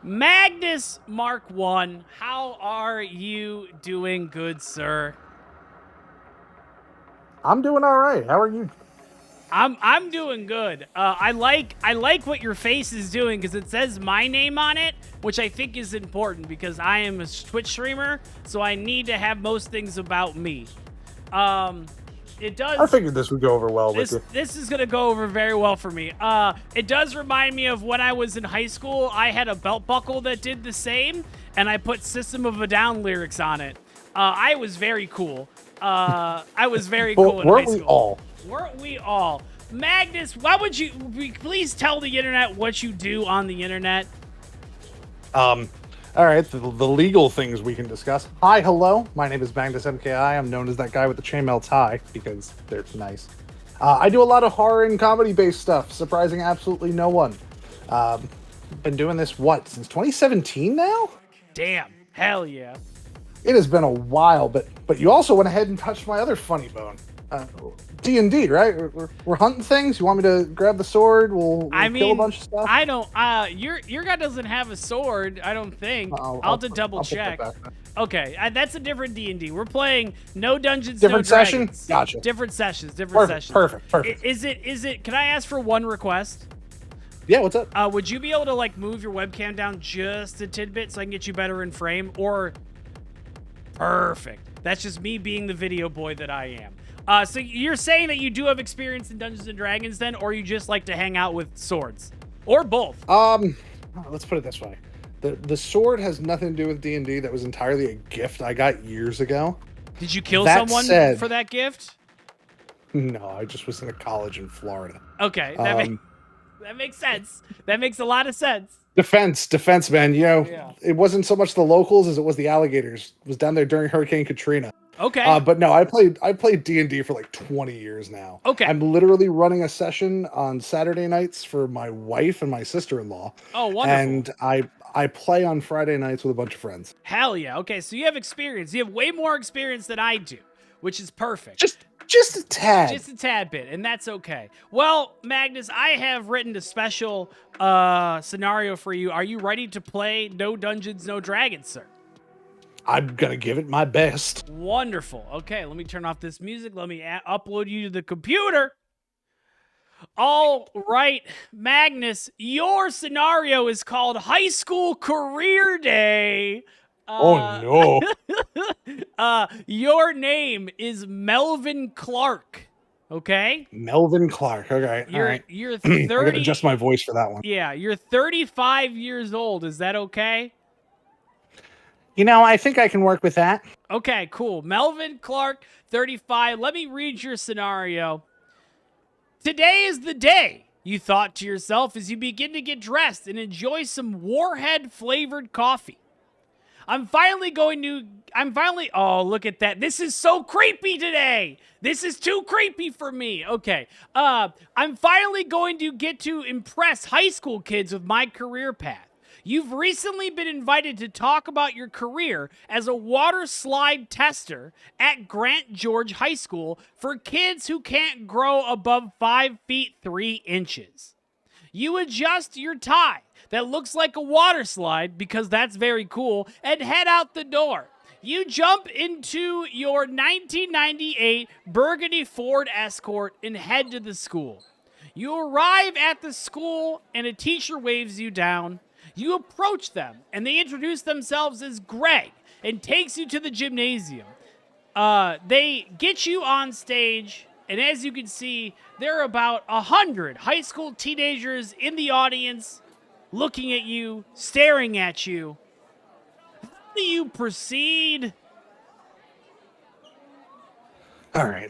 Magnus Mark 1, how are you doing, good sir? I'm doing all right. How are you? I'm doing good. I like what your face is doing because it says my name on it, which I think is important because I am a Twitch streamer, so I need to have most things about me. It does. I figured this would go over well with you. This is gonna go over very well for me. It does remind me of when I was in high school. I had a belt buckle that did the same, and I put System of a Down lyrics on it. I was very cool. I was very cool in high school. Weren't we all? Magnus, why would you please tell the internet what you do on the internet? All right, the legal things we can discuss. Hi, hello. My name is MagnusMKI. I'm known as that guy with the chainmail tie because they're nice. I do a lot of horror and comedy-based stuff, surprising absolutely no one. Been doing this, since 2017 now? Damn, hell yeah. It has been a while, but you also went ahead and touched my other funny bone. D&D, right? We're hunting things. You want me to grab the sword? We'll kill a bunch of stuff. I don't. Your guy doesn't have a sword. I don't think. I'll have to double check. Okay, that's a different D&D. We're playing no Dungeons, different no Dragons. Session. Gotcha. Different sessions. Perfect. Is it? Can I ask for one request? Yeah, what's up? Would you be able to move your webcam down just a tidbit so I can get you better in frame? Or perfect. That's just me being the video boy that I am. So you're saying that you do have experience in Dungeons and Dragons then, or you just like to hang out with swords? Or both? Let's put it this way. The sword has nothing to do with D&D. That was entirely a gift I got years ago. Did you kill someone for that gift? No, I just was in a college in Florida. Okay, that makes sense. That makes a lot of sense. Defense, man. You know, It wasn't so much the locals as it was the alligators. It was down there during Hurricane Katrina. Okay. But no, I played D&D for like 20 years now. Okay. I'm literally running a session on Saturday nights for my wife and my sister-in-law. Oh, wonderful. And I play on Friday nights with a bunch of friends. Hell yeah. Okay, so you have experience. You have way more experience than I do, which is perfect. Just a tad. Just a tad bit, and that's okay. Well, Magnus, I have written a special scenario for you. Are you ready to play No Dungeons, No Dragons, sir? I'm going to give it my best. Wonderful. Okay, let me turn off this music. Let me upload you to the computer. All right, Magnus, your scenario is called High School Career Day. Oh, no. Your name is Melvin Clark. Okay? Melvin Clark. Okay. All right. You're 30. I got to adjust my voice for that one. Yeah, you're 35 years old. Is that okay? You know, I think I can work with that. Okay, cool. Melvin Clark, 35. Let me read your scenario. Today is the day, you thought to yourself as you begin to get dressed and enjoy some Warhead-flavored coffee. Oh, look at that. This is so creepy today. This is too creepy for me. Okay. I'm finally going to get to impress high school kids with my career path. You've recently been invited to talk about your career as a water slide tester at Grant George High School for kids who can't grow above 5 feet 3 inches. You adjust your tie that looks like a water slide, because that's very cool, and head out the door. You jump into your 1998 Burgundy Ford Escort and head to the school. You arrive at the school and a teacher waves you down. You approach them and they introduce themselves as Greg and takes you to the gymnasium. They get you on stage, and as you can see, there are about 100 high school teenagers in the audience looking at you, staring at you. How do you proceed? All right.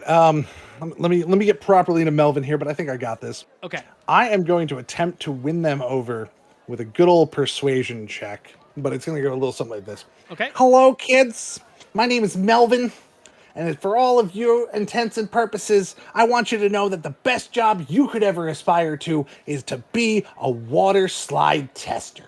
Let me get properly into Melvin here, but I think I got this. Okay. I am going to attempt to win them over with a good old persuasion check, but it's going to go a little something like this. Okay. Hello, kids. My name is Melvin, and for all of your intents and purposes, I want you to know that the best job you could ever aspire to is to be a water slide tester.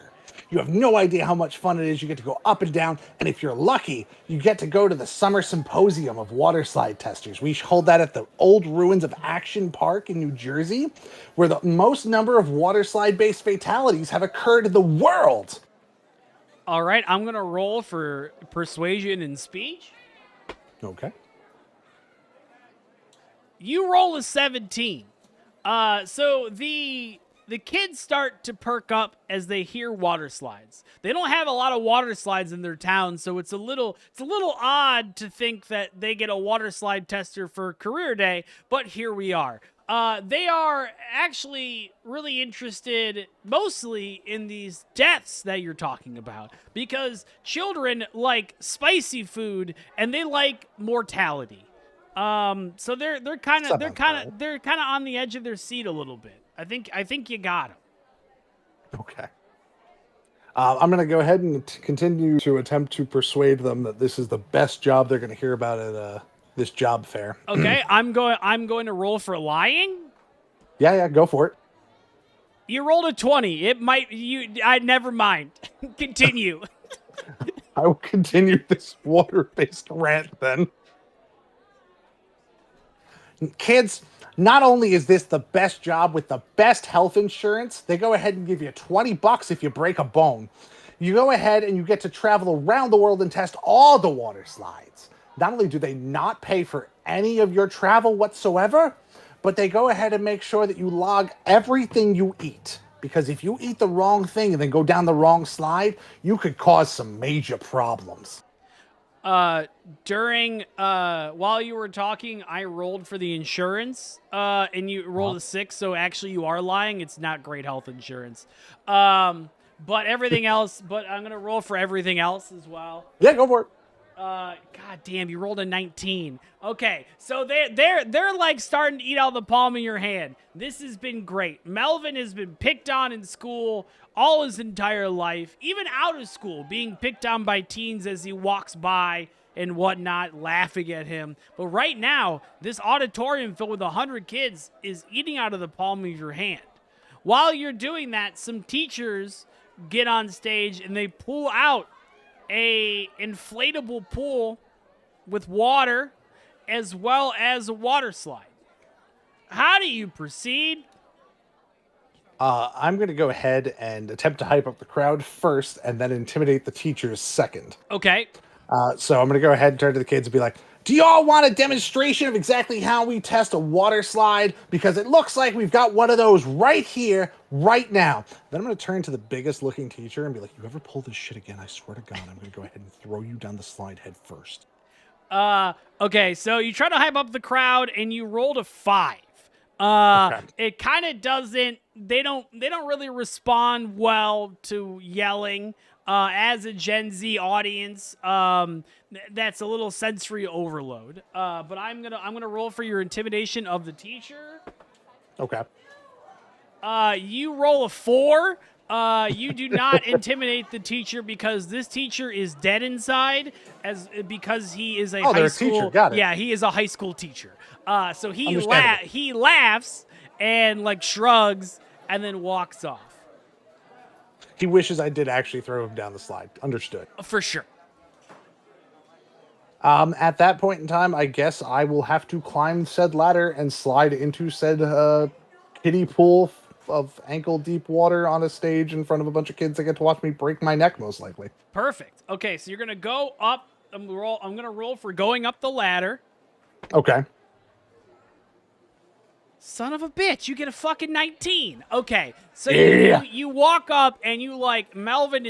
You have no idea how much fun it is. You get to go up and down, and if you're lucky, you get to go to the Summer Symposium of Water Slide Testers. We hold that at the old ruins of Action Park in New Jersey, where the most number of water slide-based fatalities have occurred in the world. All right, I'm going to roll for persuasion and speech. Okay. You roll a 17. So the kids start to perk up as they hear water slides. They don't have a lot of water slides in their town, so it's a little odd to think that they get a water slide tester for career day, but here we are. They are actually really interested mostly in these deaths that you're talking about, because children like spicy food and they like mortality. So they're kind of on the edge of their seat a little bit. I think you got them. Okay. I'm going to go ahead and continue to attempt to persuade them that this is the best job they're going to hear about at this job fair. Okay, I'm going to roll for lying. Yeah, go for it. You rolled a 20. I never mind. Continue. I will continue this water-based rant then. Kids, not only is this the best job with the best health insurance, they go ahead and give you $20 if you break a bone. You go ahead and you get to travel around the world and test all the water slides. Not only do they not pay for any of your travel whatsoever, but they go ahead and make sure that you log everything you eat. Because if you eat the wrong thing and then go down the wrong slide, you could cause some major problems. During while you were talking, I rolled for the insurance, and you rolled a 6, so actually you are lying. It's not great health insurance. But everything else, but I'm gonna roll for everything else as well. Yeah, go for it. God damn, you rolled a 19. Okay, so they're like starting to eat out the palm of your hand. This has been great. Melvin has been picked on in school all his entire life, even out of school, being picked on by teens as he walks by and whatnot, laughing at him. But right now, this auditorium filled with 100 kids is eating out of the palm of your hand. While you're doing that, some teachers get on stage and they pull out a inflatable pool with water as well as a water slide. How do you proceed? I'm going to go ahead and attempt to hype up the crowd first and then intimidate the teachers second. Okay. So I'm going to go ahead and turn to the kids and be like, do y'all want a demonstration of exactly how we test a water slide? Because it looks like we've got one of those right here, right now. Then I'm going to turn to the biggest looking teacher and be like, you ever pull this shit again, I swear to God, I'm going to go ahead and throw you down the slide head first. Okay, so you try to hype up the crowd and you rolled a 5. Okay. It kind of doesn't, they don't really respond well to yelling. As a Gen Z audience, that's a little sensory overload. But I'm gonna roll for your intimidation of the teacher. Okay. You roll a 4. You do not intimidate the teacher because this teacher is dead inside, because he is a high school teacher. Got it. Yeah, he is a high school teacher. So he laughs and like shrugs and then walks off. He wishes I did actually throw him down the slide. Understood. For sure. At that point in time, I guess I will have to climb said ladder and slide into said kiddie pool of ankle-deep water on a stage in front of a bunch of kids that get to watch me break my neck, most likely. Perfect. Okay, so you're going to go up. I'm going to roll for going up the ladder. Okay. Son of a bitch, you get a fucking 19. Okay, so Yeah. you walk up and you like, Melvin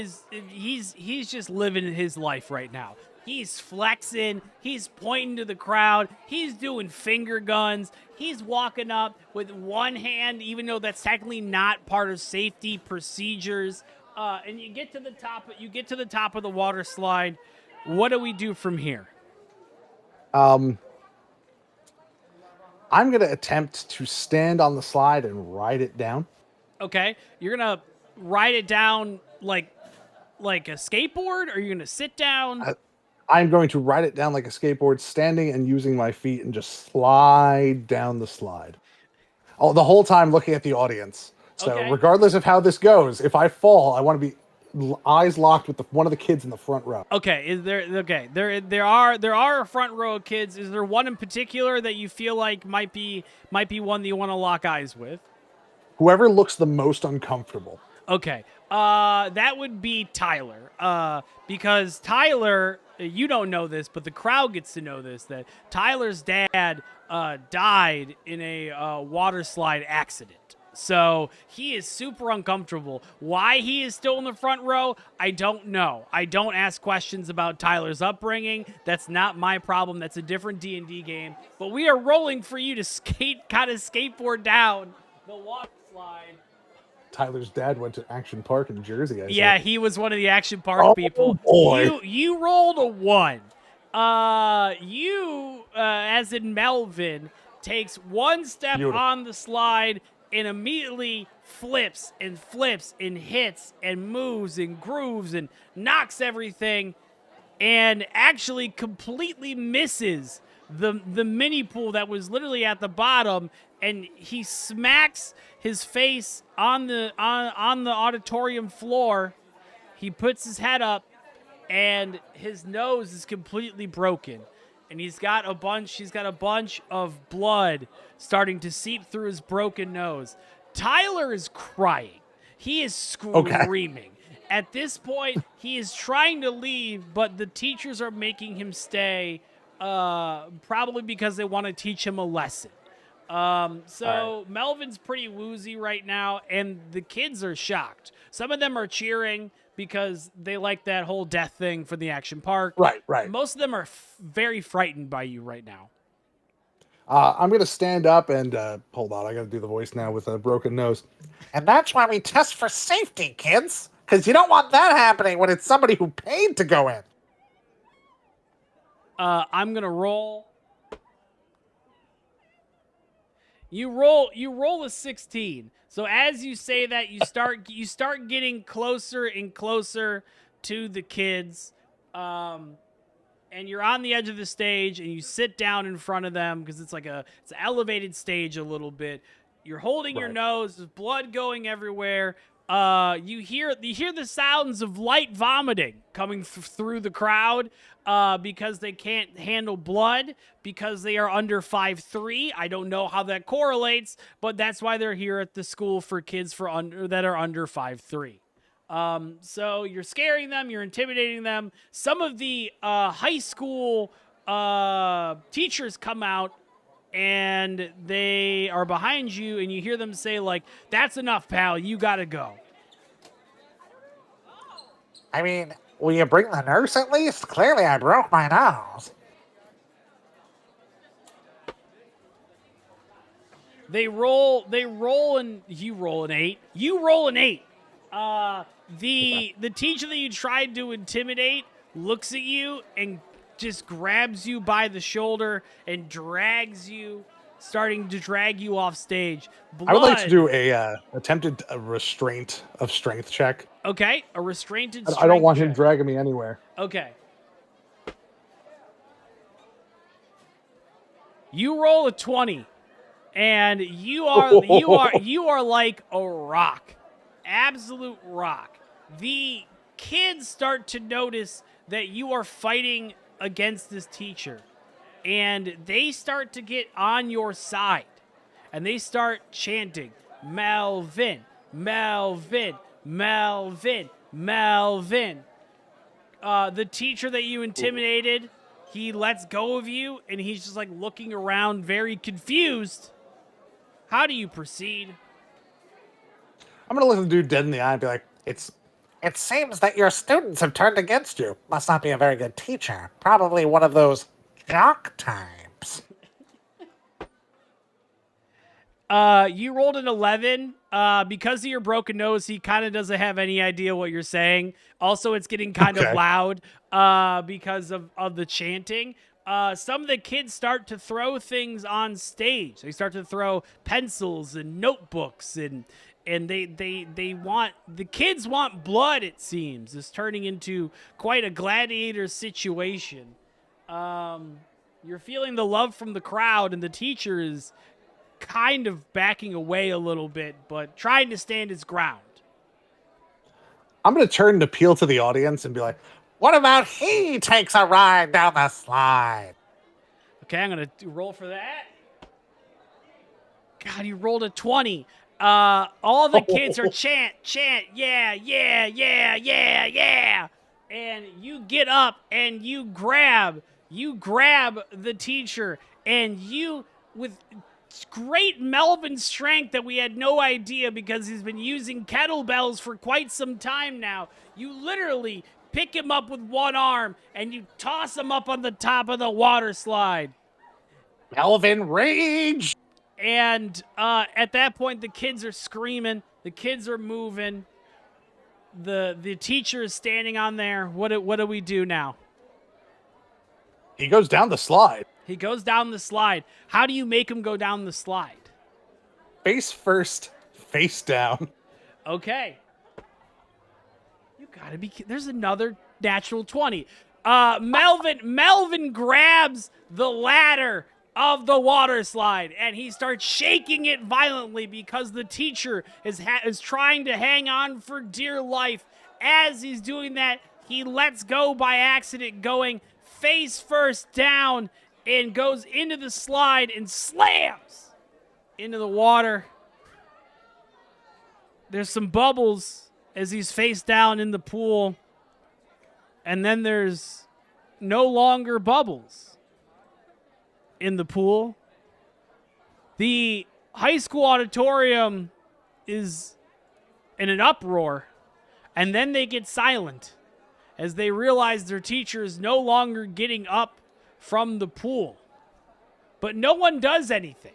he's just living his life right now. He's flexing, he's pointing to the crowd, he's doing finger guns, he's walking up with one hand, even though that's technically not part of safety procedures. And you get to the top of the water slide. What do we do from here? I'm going to attempt to stand on the slide and ride it down. Okay, you're going to ride it down like a skateboard, or you're going to sit down? I'm going to ride it down like a skateboard, standing and using my feet and just slide down the slide. Oh, the whole time looking at the audience. So Okay. regardless of how this goes, if I fall, I want to be eyes locked with one of the kids in the front row. Okay, there are front row kids. Is there one in particular that you feel like might be one that you want to lock eyes with? Whoever looks the most uncomfortable. Okay. That would be Tyler. Because Tyler, you don't know this, but the crowd gets to know this, that Tyler's dad died in a water slide accident. So he is super uncomfortable. Why he is still in the front row, I don't know. I don't ask questions about Tyler's upbringing. That's not my problem. That's a different D&D game. But we are rolling for you to skateboard down the water slide. Tyler's dad went to Action Park in Jersey. Yeah, he was one of the Action Park people. Boy. You rolled a 1. You, as in Melvin, takes one step on the slide and immediately flips and hits and moves and grooves and knocks everything and actually completely misses the mini pool that was literally at the bottom, and he smacks his face on the auditorium floor. He puts his head up and his nose is completely broken. And he's got a bunch of blood starting to seep through his broken nose. Tyler is crying. He is screaming. Okay. At this point, he is trying to leave, but the teachers are making him stay, probably because they want to teach him a lesson. Right. Melvin's pretty woozy right now, and the kids are shocked. Some of them are cheering because they like that whole death thing for the Action Park. Right. Most of them are very frightened by you right now. I'm going to stand up and, hold on, I got to do the voice now with a broken nose. And that's why we test for safety, kids. Because you don't want that happening when it's somebody who paid to go in. I'm going to roll. You roll a 16. So as you say that, you start getting closer and closer to the kids, and you're on the edge of the stage, and you sit down in front of them because it's an elevated stage a little bit. You're holding your nose, there's blood going everywhere. You hear the sounds of light vomiting coming through the crowd because they can't handle blood because they are under 5'3". I don't know how that correlates, but that's why they're here at the school for kids that are under 5'3". So you're scaring them, you're intimidating them. Some of the high school teachers come out and they are behind you, and you hear them say, like, "That's enough, pal. You gotta go." I mean, will you bring the nurse at least? Clearly I broke my nose. They roll, and you roll an 8. You roll an 8. The teacher that you tried to intimidate looks at you and just grabs you by the shoulder and starting to drag you off stage. Blood. I would like to do a attempted restraint of strength check. Okay, a restrainted strength I don't want check. him dragging me anywhere. Okay. You roll a 20, and you are like a rock. Absolute rock. The kids start to notice that you are fighting against this teacher, and they start to get on your side, and they start chanting, "Melvin, Melvin, Melvin, Melvin." The teacher that you intimidated, he lets go of you, and he's just like looking around very confused. How do you proceed? I'm going to look the dude dead in the eye and be like, It seems that your students have turned against you. Must not be a very good teacher. Probably one of those jock types. You rolled an 11. Because of your broken nose, he kind of doesn't have any idea what you're saying. Also, it's getting kind of loud because of the chanting. Some of the kids start to throw things on stage. They start to throw pencils and notebooks, and the kids want blood, it seems. It's turning into quite a gladiator situation. You're feeling the love from the crowd, and the teacher is kind of backing away a little bit, but trying to stand his ground. I'm going to turn and appeal to the audience and be like, what about he takes a ride down the slide? Okay, I'm going to roll for that. God, you rolled a 20. All the kids are chant, yeah, yeah, yeah, yeah, yeah. And you get up and you grab the teacher, and you, with great Melvin strength that we had no idea because he's been using kettlebells for quite some time now, you literally pick him up with one arm and you toss him up on the top of the water slide. Melvin, rage! And at that point, the kids are screaming. The kids are moving. The teacher is standing on there. What do we do now? He goes down the slide. He goes down the slide. How do you make him go down the slide? Face first, face down. Okay. You gotta be kidding. There's another natural 20. Melvin grabs the ladder of the water slide, and he starts shaking it violently because the teacher is trying to hang on for dear life. As he's doing that, he lets go by accident, going face first down, and goes into the slide and slams into the water. There's some bubbles as he's face down in the pool, and then there's no longer bubbles in the pool. The high school auditorium is in an uproar, and then they get silent as they realize their teacher is no longer getting up from the pool. But no one does anything.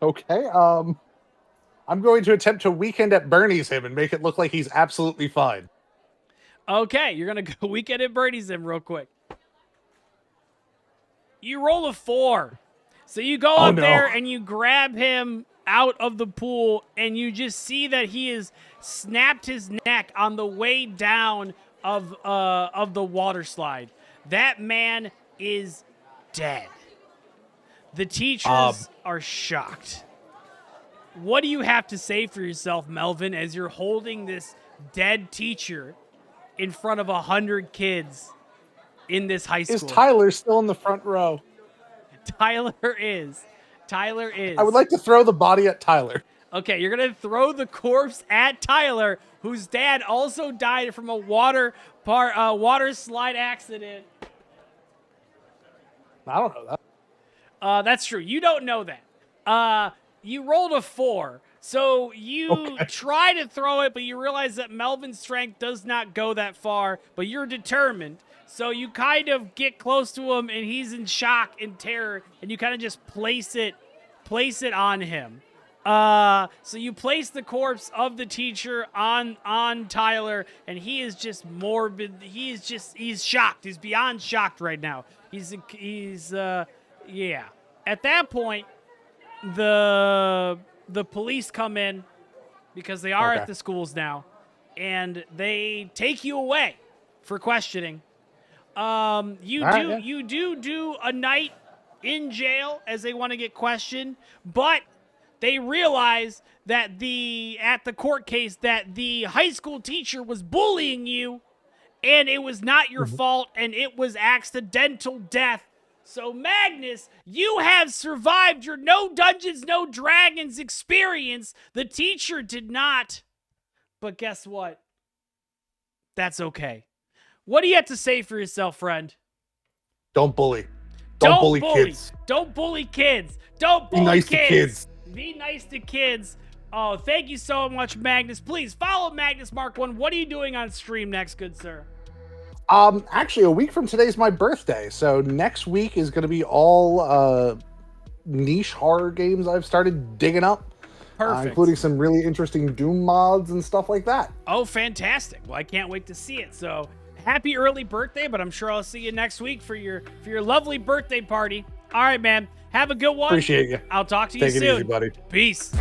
Okay, I'm going to attempt to Weekend at Bernie's him and make it look like he's absolutely fine. Okay, you're going to go Weekend at Bernie's him real quick. You roll a 4. So you go up there and you grab him out of the pool, and you just see that he has snapped his neck on the way down of the water slide. That man is dead. The teachers are shocked. What do you have to say for yourself, Melvin, as you're holding this dead teacher in front of 100 kids in this high school? Is Tyler still in the front row? Tyler is. I would like to throw the body at Tyler. Okay, you're going to throw the corpse at Tyler, whose dad also died from a water slide accident. I don't know that. That's true. You don't know that. You rolled a 4. So you try to throw it, but you realize that Melvin's strength does not go that far, but you're determined. So you kind of get close to him, and he's in shock and terror, and you kind of just place it on him. So you place the corpse of the teacher on Tyler, and he is just morbid. He's shocked. He's beyond shocked right now. Yeah. At that point, the police come in because they are at the schools now, and they take you away for questioning. You do a night in jail as they want to get questioned, but they realize that at the court case that the high school teacher was bullying you, and it was not your fault, and it was accidental death. So Magnus, you have survived your No Dungeons, No Dragons experience. The teacher did not. But guess what? That's okay. What do you have to say for yourself, friend? Don't bully. Don't bully kids. Don't bully kids. Don't bully Be nice to kids. Be nice to kids. Oh, thank you so much, Magnus. Please follow MagnusMark1. What are you doing on stream next, good sir? Actually, a week from today is my birthday, so next week is going to be all niche horror games I've started digging up. Perfect. Including some really interesting Doom mods and stuff like that. Oh, fantastic. Well, I can't wait to see it. So, happy early birthday, but I'm sure I'll see you next week for your lovely birthday party. All right, man. Have a good one. Appreciate you. I'll talk to you soon. Take it easy, buddy. Peace.